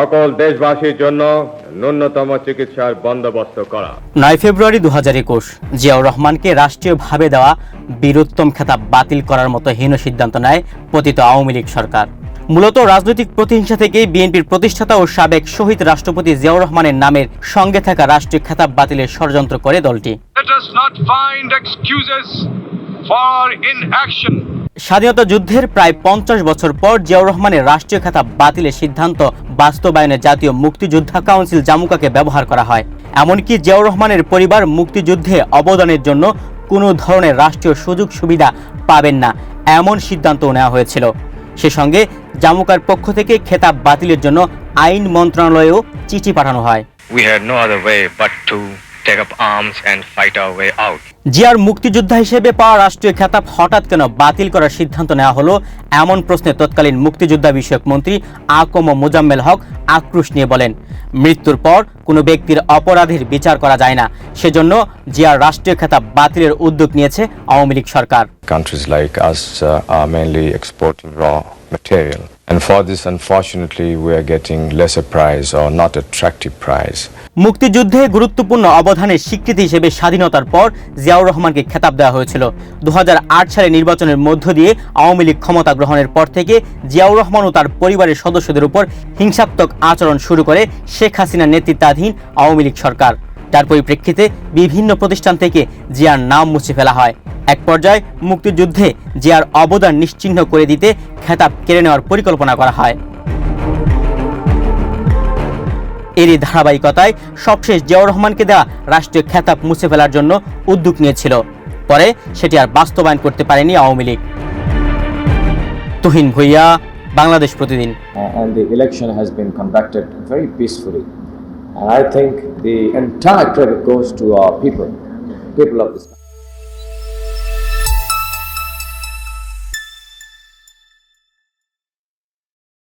সকল দেশবাসীর জন্য ন্যূনতম চিকিৎসার বন্দোবস্ত করা। 9 ফেব্রুয়ারি 2021 জিয়াউর রহমানকে রাষ্ট্রীয়ভাবে দেওয়া বীরোত্তম খেতাব বাতিল করার মতো হীন সিদ্ধান্ত নেয় পতিত আওয়ামী লীগ সরকার। মূলত রাজনৈতিক প্রতিহিংসা থেকেই বিএনপির প্রতিষ্ঠাতা ও সাবেক শহীদ রাষ্ট্রপতি জিয়াউর রহমানের নামের সঙ্গে থাকা রাষ্ট্রীয় খেতাব বাতিলের ষড়যন্ত্র করে দলটি। স্বাধীনতা যুদ্ধের প্রায় 50 বছর পর জিয়াউর রহমানের রাষ্ট্রীয় খেতাব বাতিলের সিদ্ধান্ত বাস্তবায়নে জাতীয় মুক্তিযোদ্ধা কাউন্সিল জামুকাকে ব্যবহার করা হয়। এমনকি জিয়াউর রহমানের পরিবার মুক্তিযুদ্ধে অবদানের জন্য কোনো ধরনের রাষ্ট্রীয় সুযোগ সুবিধা পাবেন না এমন সিদ্ধান্তও নেওয়া হয়েছিল। সে সঙ্গে জামুকার পক্ষ থেকে খেতাব বাতিলের জন্য আইন মন্ত্রণালয়েও চিঠি পাঠানো হয়। We had no other way but to take up arms and fight our way out. জিয়ার মুক্তিযোদ্ধা হিসেবে পাওয়া রাষ্ট্রীয় খেতাব হঠাৎ কেন বাতিল করার সিদ্ধান্ত নেওয়া হলো, এমন প্রশ্নে তৎকালীন মুক্তিযোদ্ধা বিষয়ক মন্ত্রী আকম মোজাম্মেল হক আক্রোশ নিয়ে বলেন, মৃত্যুর পর কোনো ব্যক্তির অপরাধের বিচার করা যায় না, সেজন্য জিয়ার রাষ্ট্রীয় খেতাব বাতিলের উদ্যোগ নিয়েছে আওয়ামী লীগ সরকার। Countries like us are mainly exporting raw material, and for this unfortunately we are getting lesser price or not attractive price. মুক্তিযুদ্ধে গুরুত্বপূর্ণ অবদানের স্বীকৃতি হিসেবে স্বাধীনতার পর জিয়াউর রহমানকে খেতাব দেওয়া হয়েছিল। 2008 সালে নির্বাচনের মধ্য দিয়ে আওয়ামী লীগ ক্ষমতা গ্রহণের পর থেকে জিয়াউর রহমান ও তার পরিবারের সদস্যদের উপর হিংসাত্মক আচরণ শুরু করে শেখ হাসিনার নেতৃত্বাধীন আওয়ামী লীগ সরকার। তার পরিপ্রেক্ষিতে বিভিন্ন প্রতিষ্ঠান থেকে জিয়ার নাম মুছে ফেলা হয়। এক পর্যায়ে মুক্তিযুদ্ধে জিয়ার অবদান নিশ্চিহ্ন করে দিতে খেতাব কেড়ে নেওয়ার পরিকল্পনা করা হয়। এরই ধারাবাহিকতায় সবশেষ জিয়াউর রহমানকে দেওয়া রাষ্ট্রীয় খেতাব মুছে ফেলার জন্য উদ্যোগ নিয়েছিল। পরে সেটি আর বাস্তবায়ন করতে পারেনি আওয়ামী লীগ। তুহিন ভুইয়া, বাংলাদেশ প্রতিদিন। And the election has been conducted very peacefully. And I think the entire credit goes to our people of this country.